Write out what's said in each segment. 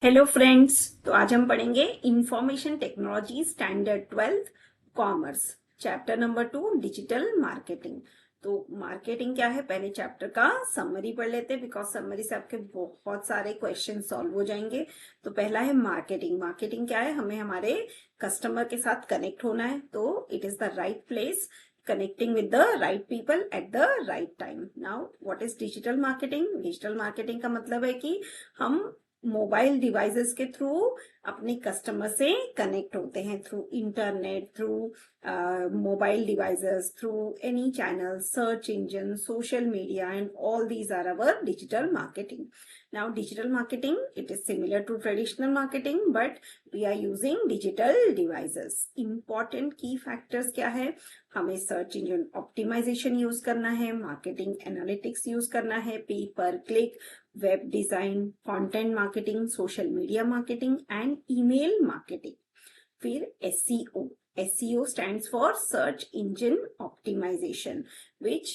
Hello friends. तो आज हम पढ़ेंगे information technology standard 12th commerce chapter number 2 digital marketing. तो मार्केटिंग क्या है, पहले चैप्टर का समरी पढ़ लेते हैं, बिकॉज समरी से आपके बहुत सारे क्वेश्चन सॉल्व हो जाएंगे। तो पहला है मार्केटिंग। मार्केटिंग क्या है, हमें हमारे कस्टमर के साथ कनेक्ट होना है, तो it is the right place connecting with the right people at the right time. Now what is digital marketing? Digital marketing का मतलब है कि हम मोबाइल डिवाइसेस के थ्रू अपने कस्टमर से कनेक्ट होते हैं, through internet, through mobile devices, through any channel, search engine, social media, and all these are our digital marketing. Now digital marketing, it is similar to traditional marketing, but we are using digital devices. Important key factors क्या है, हमें search engine optimisation use करना है, marketing analytics use करना है, पे पर click, web design, content marketing, social media marketing and email marketing. फिर SEO. SEO stands for search engine optimization, which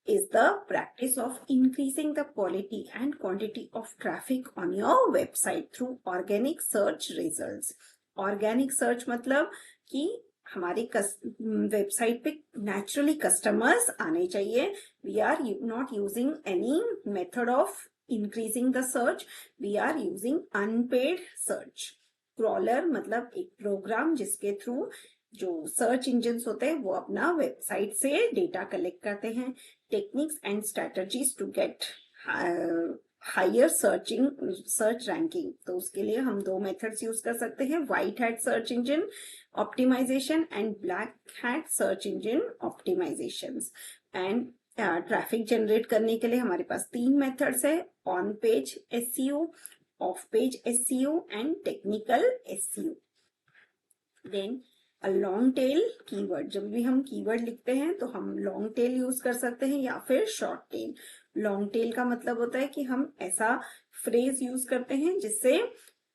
is the practice of increasing the quality and quantity of traffic on your website through organic search results. Organic search मतलब कि हमारी website पे naturally customers आने चाहिए. We are not using any method of increasing the search, we are using unpaid search. Crawler मतलब एक programme जिसके through जो सर्च इंजन होते हैं वो अपना वेबसाइट से डेटा कलेक्ट करते हैं. Techniques and strategies to get higher search ranking. तो उसके लिए हम दो मेथड्स यूज कर सकते हैं, white hat search engine optimisation and black hat search engine optimisation. And traffic generate करने के लिए हमारे पास तीन मेथड्स है, on page SEO, off page SEO and technical SEO. Then long tail keyword. जब भी हम कीवर्ड लिखते हैं तो हम लॉन्ग टेल यूज कर सकते हैं या फिर शॉर्ट टेल. लॉन्ग टेल का मतलब होता है कि हम ऐसा फ्रेज यूज करते हैं जिससे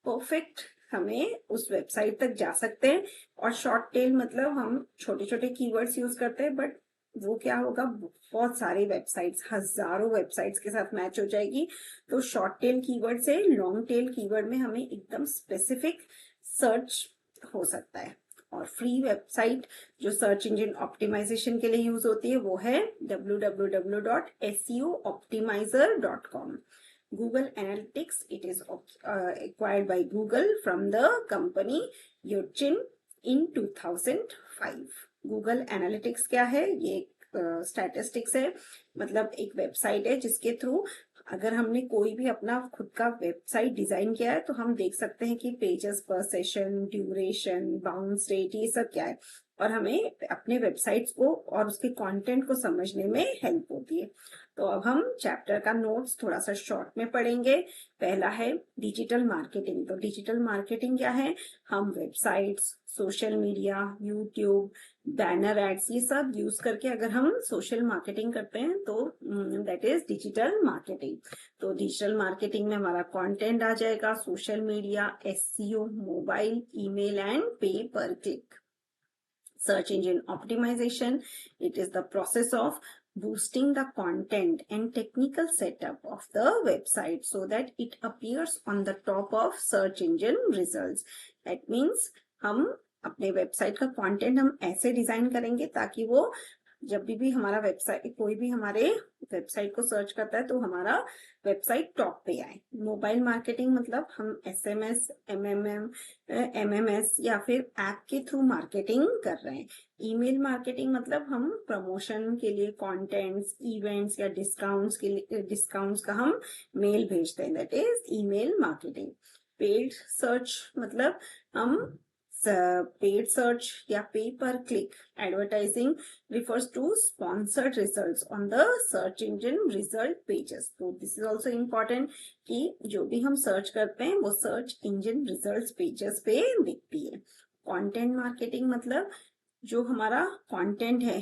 परफेक्ट हमें उस वेबसाइट तक जा सकते हैं. और शॉर्ट टेल मतलब हम छोटे छोटे कीवर्ड्स यूज करते हैं, बट वो क्या होगा, बहुत सारे वेबसाइट्स, हजारों वेबसाइट्स के साथ मैच हो जाएगी. तो शॉर्ट टेल कीवर्ड से लॉन्ग टेल कीवर्ड में हमें एकदम स्पेसिफिक सर्च हो सकता है. और फ्री वेबसाइट जो सर्च इंजन ऑप्टिमाइजेशन के लिए यूज होती है वो है www.seooptimizer.com. Google Analytics, it is acquired by Google from the company Yotchin in 2005. Google Analytics क्या है, ये स्टैटिस्टिक्स है, मतलब एक वेबसाइट है जिसके थ्रू अगर हमने कोई भी अपना खुद का वेबसाइट डिजाइन किया है तो हम देख सकते हैं कि पेजेस पर सेशन, ड्यूरेशन, बाउंस रेट, ये सब क्या है, और हमें अपने वेबसाइट्स को और उसके कंटेंट को समझने में हेल्प होती है. तो अब हम चैप्टर का नोट्स थोड़ा सा शॉर्ट में पढ़ेंगे. पहला है डिजिटल मार्केटिंग. तो डिजिटल मार्केटिंग क्या है, हम websites, social media, YouTube, banner ads, ये सब यूज करके अगर हम सोशल मार्केटिंग करते हैं तो दैट इज डिजिटल मार्केटिंग. तो डिजिटल मार्केटिंग में हमारा कंटेंट आ जाएगा, social media, SEO, mobile, email and पे पर click. Search engine optimization, it is the process of boosting the content and technical setup of the website so that it appears on the top of search engine results. That means हम अपने website का content हम ऐसे design करेंगे ताकि वो जब भी हमारा वेबसाइट, कोई भी हमारे वेबसाइट को सर्च करता है तो हमारा वेबसाइट टॉप पे आए. मोबाइल मार्केटिंग मतलब हम एसएमएस, एमएमएस या फिर ऐप के थ्रू मार्केटिंग कर रहे हैं. ईमेल मार्केटिंग मतलब हम प्रमोशन के लिए कॉन्टेंट्स, इवेंट्स या डिस्काउंट्स के लिए, डिस्काउंट्स का हम मेल भेजते हैं, that is email marketing. Paid search मतलब हम पेड सर्च या पे पर click advertising refers to sponsored results on the search engine result pages. तो this is also important कि जो भी हम सर्च करते हैं वो सर्च इंजन रिजल्ट्स पेजेस पे दिखती है. कंटेंट मार्केटिंग मतलब जो हमारा कंटेंट है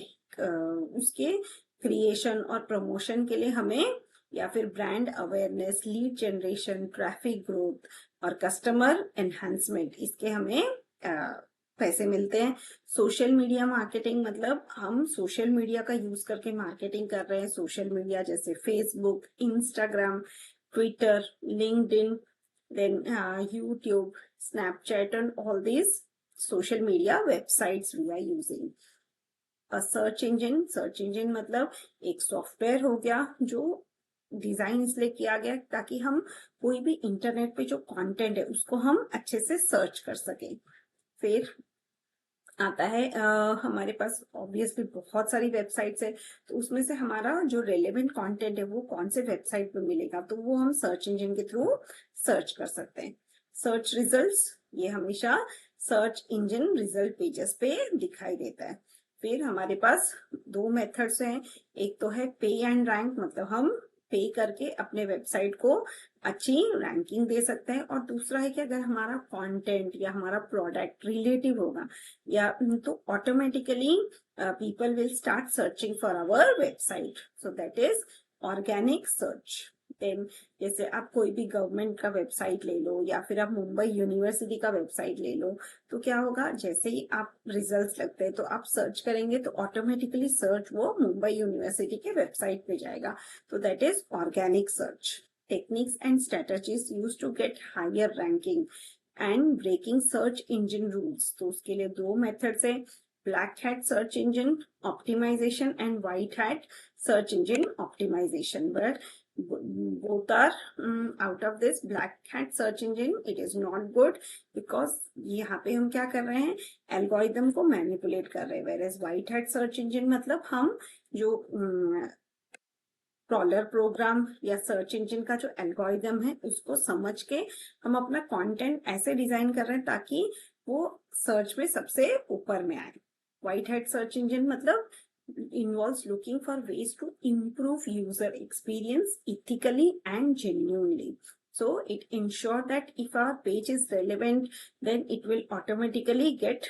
उसके क्रिएशन और प्रमोशन के लिए हमें या फिर brand awareness, lead generation, traffic growth और कस्टमर एनहांसमेंट, इसके हमें पैसे मिलते हैं. सोशल मीडिया मार्केटिंग मतलब हम सोशल मीडिया का यूज करके मार्केटिंग कर रहे हैं. सोशल मीडिया जैसे Facebook, Instagram, Twitter, LinkedIn, then YouTube, Snapchat and all these social media websites we are using. Search engine मतलब एक सॉफ्टवेयर हो गया जो डिजाइन इसलिए किया गया ताकि हम कोई भी इंटरनेट पे जो कंटेंट है उसको हम अच्छे से सर्च कर सकें। फिर आता है हमारे पास ऑब्वियसली बहुत सारी वेबसाइट्स है, तो उसमें से हमारा जो रेलेवेंट कंटेंट है वो कौन से वेबसाइट पे मिलेगा, तो वो हम सर्च इंजन के थ्रू सर्च कर सकते हैं। सर्च रिजल्ट्स ये हमेशा सर्च इंजन रिजल्ट पेजेस पे दिखाई देता है। फिर हमारे पास दो मेथड्स हैं, एक तो है पे एंड रैंक, मतलब हम पे करके अपने वेबसाइट को अच्छी रैंकिंग दे सकते हैं, और दूसरा है कि अगर हमारा कंटेंट या हमारा प्रोडक्ट रिलेटिव होगा या तो automatically people will start searching for our website, so that is organic search. Then जैसे आप कोई भी गवर्नमेंट का वेबसाइट ले लो या फिर आप मुंबई यूनिवर्सिटी का वेबसाइट ले लो, तो क्या होगा, जैसे ही आप रिजल्ट्स लगते हैं तो आप सर्च करेंगे तो ऑटोमेटिकली सर्च वो मुंबई यूनिवर्सिटी के वेबसाइट पे जाएगा, तो that is organic search. Techniques and strategies use to get higher ranking and breaking search engine rules, तो उसके लिए दो मेथड्स है, black hat search engine optimisation and white hat search engine optimisation. But both are out of this black hat search engine it is not good, because यहाँ पे हम क्या कर रहे हैं, एल्गोरिदम को मैनिपुलेट कर रहे हैं, whereas white hat search engine मतलब हम जो क्रॉलर प्रोग्राम या सर्च इंजन का जो एल्गोरिदम है उसको समझ के हम अपना कंटेंट ऐसे डिजाइन कर रहे हैं ताकि वो सर्च में सबसे ऊपर में आए। व्हाइट हैट सर्च इंजन मतलब involves looking for ways to improve user experience ethically and genuinely. So it ensures that if our page is relevant, then it will automatically get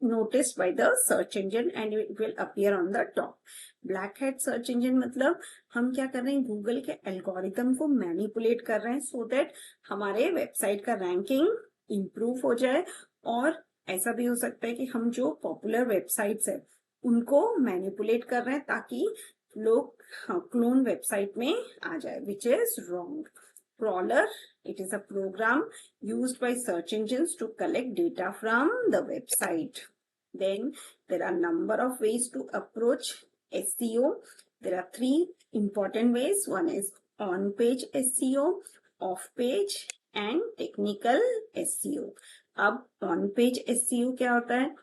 noticed by the search engine and it will appear on the top. Black hat search engine मतलब हम क्या कर रहे हैं, Google के algorithm को manipulate कर रहे हैं सो दैट हमारे वेबसाइट का रैंकिंग इंप्रूव हो जाए, और ऐसा भी हो सकता है कि हम जो पॉपुलर वेबसाइट्स है उनको मैनिपुलेट कर रहे हैं ताकि लोग क्लोन वेबसाइट में आ जाए, which is wrong. Crawler, it is a program used by search engines to collect data from the website. Then there are number of ways to approach SEO. There are three important ways. One is on-page SEO, off-page and technical SEO. अब on-page SEO क्या होता है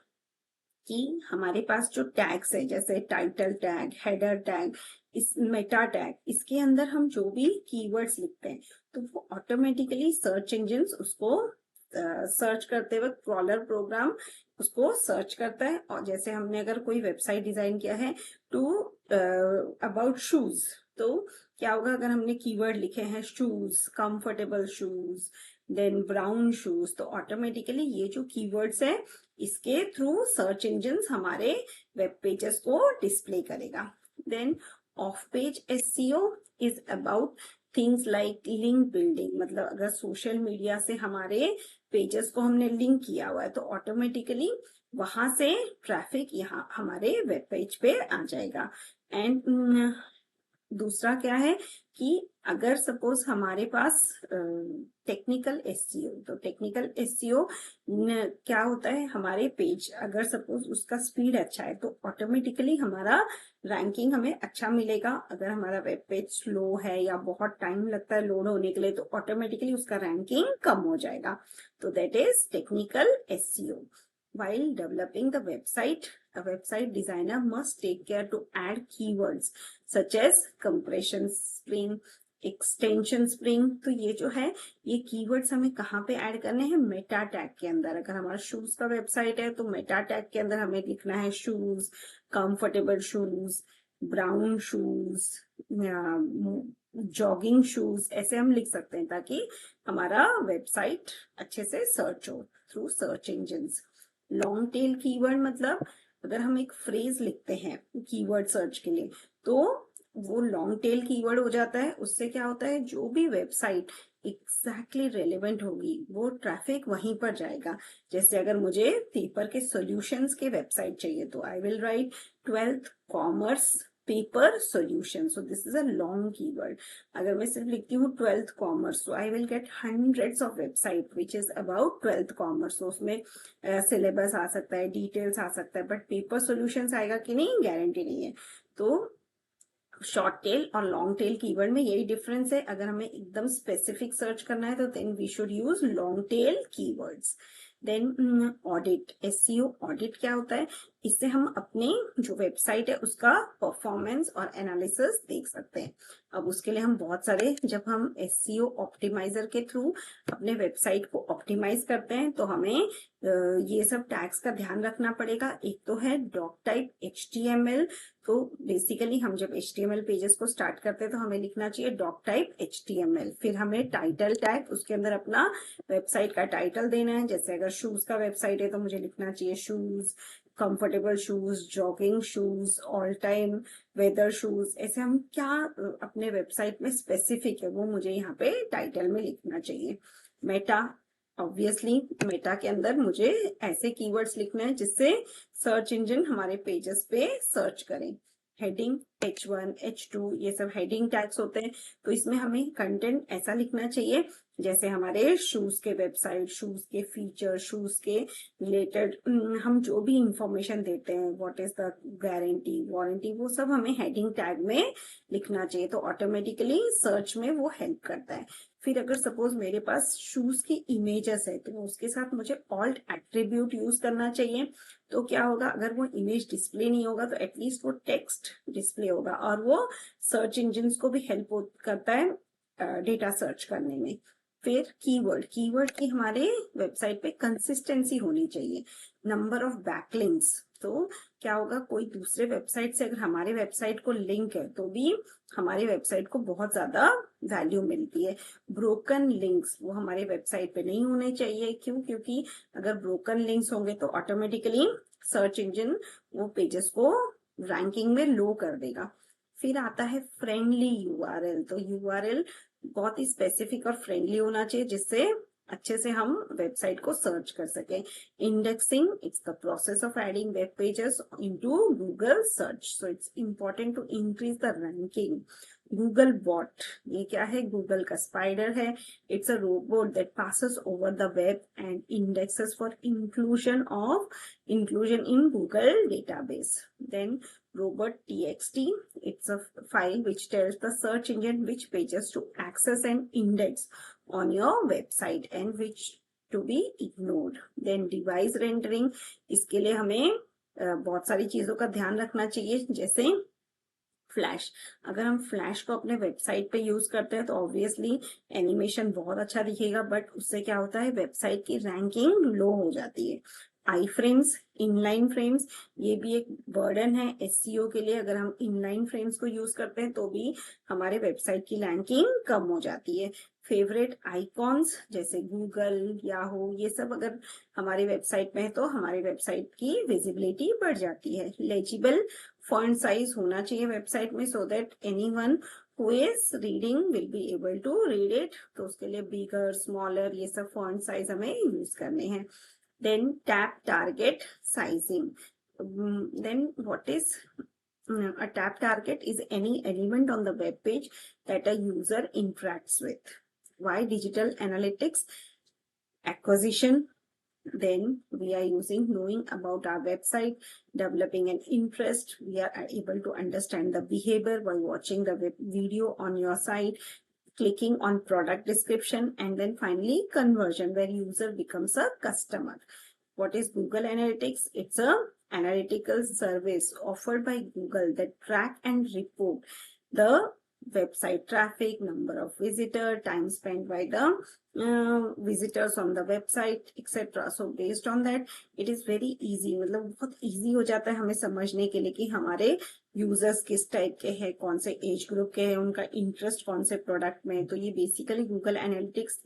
कि हमारे पास जो tags है जैसे title tag, header tag, इस मेटा टैग, इसके अंदर हम जो भी कीवर्ड्स लिखते हैं तो वो ऑटोमेटिकली सर्च इंजिन्स उसको सर्च करते वक्त क्रॉलर प्रोग्राम उसको सर्च करता है। और जैसे हमने अगर कोई वेबसाइट डिजाइन किया है टू अबाउट शूज, तो क्या होगा, अगर हमने कीवर्ड लिखे हैं shoes, comfortable shoes, then brown shoes, तो ऑटोमेटिकली ये जो कीवर्ड्स है इसके थ्रू सर्च इंजन हमारे वेब पेजेस को डिस्प्ले करेगा। Then off page SEO is about things like link building, मतलब अगर सोशल मीडिया से हमारे पेजेस को हमने लिंक किया हुआ है तो ऑटोमेटिकली वहां से ट्रैफिक यहाँ हमारे वेब पेज पे आ जाएगा। एंड दूसरा क्या है कि अगर सपोज हमारे पास टेक्निकल एसईओ, तो टेक्निकल एसईओ क्या होता है, हमारे पेज अगर सपोज उसका स्पीड अच्छा है तो ऑटोमेटिकली हमारा रैंकिंग हमें अच्छा मिलेगा। अगर हमारा वेब पेज स्लो है या बहुत टाइम लगता है लोड होने के लिए तो ऑटोमेटिकली उसका रैंकिंग कम हो जाएगा, तो that is technical SEO. While developing the website, a website designer must take care to add keywords such as compression string, extension string। तो ये जो है ये कीवर्ड्स हमें कहाँ पे ऐड करने हैं, मेटा टैग के अंदर। अगर हमारा शूज का वेबसाइट है तो मेटा टैग के अंदर हमें लिखना है shoes, comfortable shoes, brown shoes, jogging shoes, ऐसे हम लिख सकते हैं ताकि हमारा वेबसाइट अच्छे से सर्च हो through search engines. Long tail keyword मतलब अगर हम एक फ्रेज लिखते हैं कीवर्ड सर्च के लिए तो वो लॉन्ग टेल कीवर्ड हो जाता है। उससे क्या होता है, जो भी वेबसाइट एग्जैक्टली रेलेवेंट होगी वो ट्रैफिक वहीं पर जाएगा। जैसे अगर मुझे पेपर के सॉल्यूशंस के वेबसाइट चाहिए तो I will write 12th commerce paper solution. So this is a long keyword. अगर मैं सिर्फ लिखती हूँ 12th commerce, so I will get hundreds of website which is about 12th commerce. So उसमें सिलेबस आ सकता है, डिटेल्स आ सकता है, बट पेपर सोल्यूशन आएगा कि नहीं, गारंटी नहीं है. तो शॉर्ट टेल और लॉन्ग टेल कीवर्ड में यही डिफरेंस है. अगर हमें एकदम स्पेसिफिक सर्च करना है तो then we should use long tail keywords. Then audit, SEO audit क्या होता है, इससे हम अपने जो वेबसाइट है उसका परफॉर्मेंस और एनालिसिस देख सकते हैं. अब उसके लिए हम बहुत सारे, जब हम एसईओ ऑप्टिमाइजर के थ्रू अपने वेबसाइट को ऑप्टिमाइज करते हैं तो हमें ये सब टैग्स का ध्यान रखना पड़ेगा. एक तो है डॉक टाइप HTML. तो बेसिकली हम जब HTML पेजेस को स्टार्ट करते हैं तो हमें लिखना चाहिए डॉक टाइप HTML. फिर हमें टाइटल टैग, उसके अंदर अपना वेबसाइट का टाइटल देना है. जैसे अगर शूज का वेबसाइट है तो मुझे लिखना चाहिए shoes, comfortable shoes, jogging shoes, all time weather shoes. ऐसे हम क्या अपने वेबसाइट में स्पेसिफिक है वो मुझे यहाँ पे टाइटल में लिखना चाहिए. मेटा, ऑब्वियसली मेटा के अंदर मुझे ऐसे कीवर्ड्स लिखने हैं जिससे सर्च इंजन हमारे पेजेस पे सर्च करें. हेडिंग, H1, H2, ये सब हेडिंग टैग्स होते हैं. तो इसमें हमें कंटेंट ऐसा लिखना चाहिए जैसे हमारे शूज के वेबसाइट, शूज के फीचर, शूज के रिलेटेड हम जो भी इंफॉर्मेशन देते हैं, what is the guarantee, warranty, वो सब हमें हेडिंग टैग में लिखना चाहिए. तो ऑटोमेटिकली सर्च में वो हेल्प करता है. फिर अगर सपोज मेरे पास शूज की इमेजेस है तो उसके साथ मुझे ऑल्ट एट्रीब्यूट यूज करना चाहिए. तो क्या होगा, अगर वो इमेज डिस्प्ले नहीं होगा तो एटलीस्ट वो टेक्स्ट डिस्प्ले होगा, और वो सर्च इंजिन को भी हेल्प करता है डेटा सर्च करने में. फिर कीवर्ड, कीवर्ड की हमारे वेबसाइट पे कंसिस्टेंसी होनी चाहिए. नंबर ऑफ बैकलिंक्स, तो क्या होगा, कोई दूसरे वेबसाइट से अगर हमारे वेबसाइट को लिंक है तो भी हमारे वेबसाइट को बहुत ज्यादा वैल्यू मिलती है. ब्रोकन लिंक्स, वो हमारे वेबसाइट पे नहीं होने चाहिए. क्यों? क्योंकि अगर ब्रोकन लिंक्स होंगे तो ऑटोमेटिकली सर्च इंजन वो पेजेस को रैंकिंग में लो कर देगा. फिर आता है फ्रेंडली यूआरएल. तो यूआरएल बहुत ही स्पेसिफिक और फ्रेंडली होना चाहिए जिससे अच्छे से हम वेबसाइट को सर्च कर सकें. Indexing, it's the process of adding web pages into Google search. So it's important to increase the ranking. Google bot, ये क्या है, गूगल का स्पाइडर है. It's a robot that passes over the web and indexes for inclusion in Google database. Then robot.txt, it's a file which tells the search engine which pages to access and index on your website and which to be ignored. Then device rendering, इसके लिए हमें बहुत सारी चीजों का ध्यान रखना चाहिए. जैसे फ्लैश, अगर हम फ्लैश को अपने वेबसाइट पे यूज करते हैं तो ऑब्वियसली एनिमेशन बहुत अच्छा दिखेगा, बट उससे क्या होता है, वेबसाइट की रैंकिंग लो हो जाती है. आई फ्रेम्स, इनलाइन फ्रेम्स, ये भी एक बर्डन है एसईओ के लिए. अगर हम इनलाइन फ्रेम्स को यूज करते हैं तो भी हमारे वेबसाइट की रैंकिंग कम हो जाती है. फेवरेट आइकॉन्स जैसे गूगल, याहू, ये सब अगर हमारी वेबसाइट में है तो हमारी वेबसाइट की विजिबिलिटी बढ़ जाती है. लेजिबल फॉन्ट साइज होना चाहिए वेबसाइट में so that anyone who is reading will be able to read it. तो उसके लिए बिगर, स्मॉलर, ये सब फॉन्ट साइज हमें यूज करने हैं. Then tab target sizing. Then what is a tab target? Is any element on the web page that a user interacts with. Why digital analytics? Acquisition. Then we are using knowing about our website, developing an interest. We are able to understand the behavior by watching the video on your site, clicking on product description, and then finally conversion, where user becomes a customer. What is Google Analytics? It's a analytical service offered by Google that track and report the website traffic, number of visitor, time spent by the visitors on the website, etc. So based on that, it is very easy. मतलब बहुत easy हो जाता है हमें समझने के लिए कि हमारे यूजर्स किस टाइप के हैं, कौन से एज ग्रुप के हैं, उनका इंटरेस्ट कौन से प्रोडक्ट में. तो ये बेसिकली गूगल एनालिटिक्स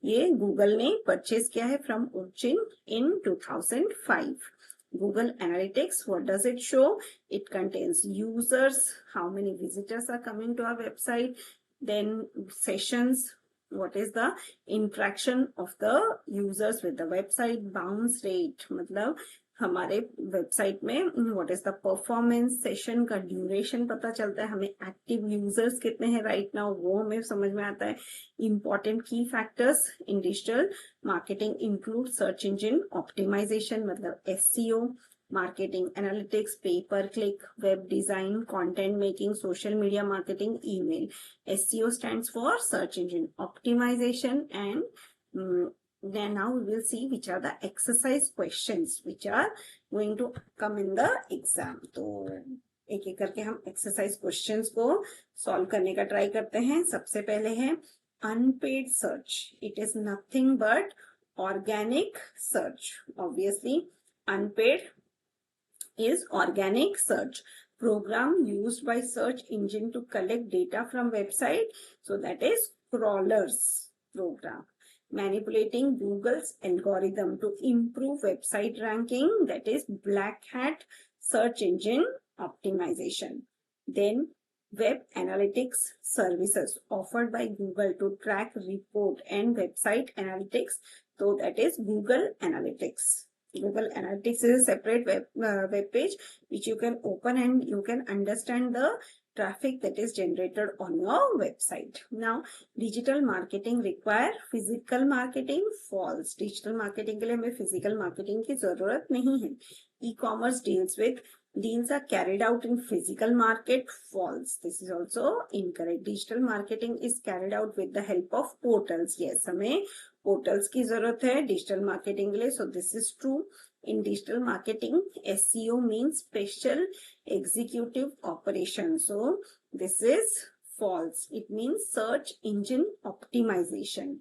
ये गूगल ने परचेज किया है from Urchin in 2005. Google Analytics, what does it show? It contains users, how many visitors are coming to our website, then sessions, what is the interaction of the users with the website, bounce rate, मतलब हमारे website में what is the performance, session का duration पता चलता है, हमें active users कितने हैं राइट नाउ वो हमें समझ में आता है। Important key factors in digital marketing include search engine optimisation मतलब SEO, marketing analytics, pay per click, web design, content making, social media marketing, email. SEO stands for search engine optimization. And then now we will see which are the exercise questions which are going to come in the exam. तो एक एक करके हम exercise questions को solve करने का try करते हैं। सबसे पहले है unpaid search, it is nothing but organic search. Obviously unpaid is organic search, program used by search engine to collect data from website, so that is crawlers program. Manipulating Google's algorithm to improve website ranking, that is black hat search engine optimization. Then web analytics services offered by Google to track, report and website analytics, so that is Google Analytics. Google Analytics is a separate web page which you can open and you can understand the traffic that is generated on your website. Now, digital marketing require physical marketing, false. Digital marketing के लिए हमें physical marketing की जरूरत नहीं है. E-commerce deals are carried out in physical market, false. This is also incorrect. Digital marketing is carried out with the help of portals. Yes, हमें portals की जरूरत है digital marketing के लिए. So this is true. In digital marketing, SEO means special executive operation. So this is false. It means search engine optimization.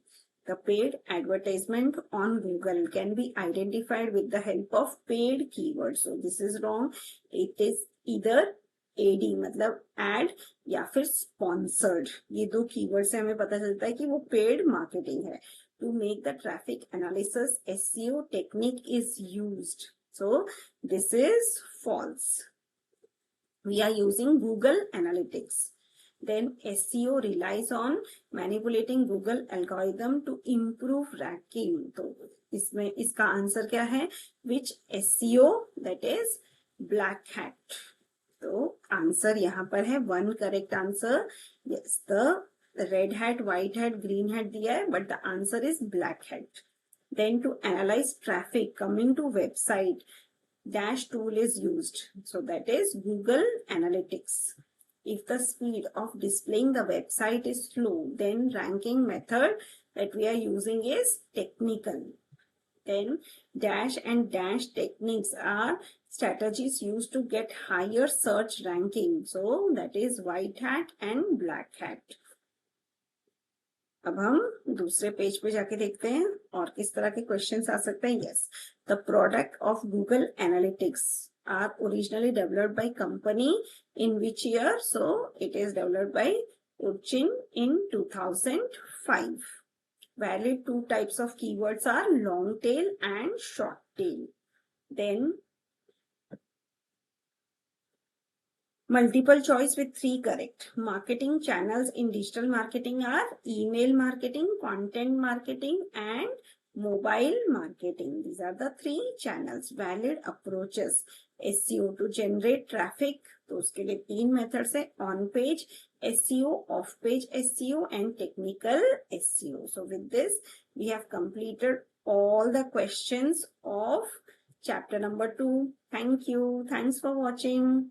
The paid advertisement on Google can be identified with the help of paid keywords. So this is wrong. It is either AD मतलब ad या फिर sponsored. ये दो keyword से हमें पता चलता है कि वो पेड मार्केटिंग है. To make the traffic analysis, SEO technique is used. So this is false. We are using Google Analytics. Then SEO relies on manipulating Google algorithm to improve ranking. तो इसमें इसका आंसर क्या है? Which SEO? That is black hat. तो answer यहाँ पर है one correct answer. Yes, the red hat, white hat, green hat दिया है, but the answer is black hat. Then to analyze traffic coming to website, dash tool is used. So that is Google Analytics. If the speed of displaying the website is slow, then ranking method that we are using is technical. Then dash and dash techniques are strategies used to get higher search ranking. So that is white hat and black hat. अब हम दूसरे page पे जाके देखते हैं और किस तरह के क्वेश्चंस आ सकते हैं. Yes, the product of Google analytics are originally developed by company in which year? So it is developed by Urchin in 2005. Valid two types of keywords are long tail and short tail. Then multiple choice with 3 correct. Marketing channels in digital marketing are email marketing, content marketing and mobile marketing. These are the 3 channels. Valid approaches. SEO to generate traffic. तो उसके लिए 3 methods है. On page SEO, off page SEO and technical SEO. So with this we have completed all the questions of chapter number 2. Thank you. Thanks for watching.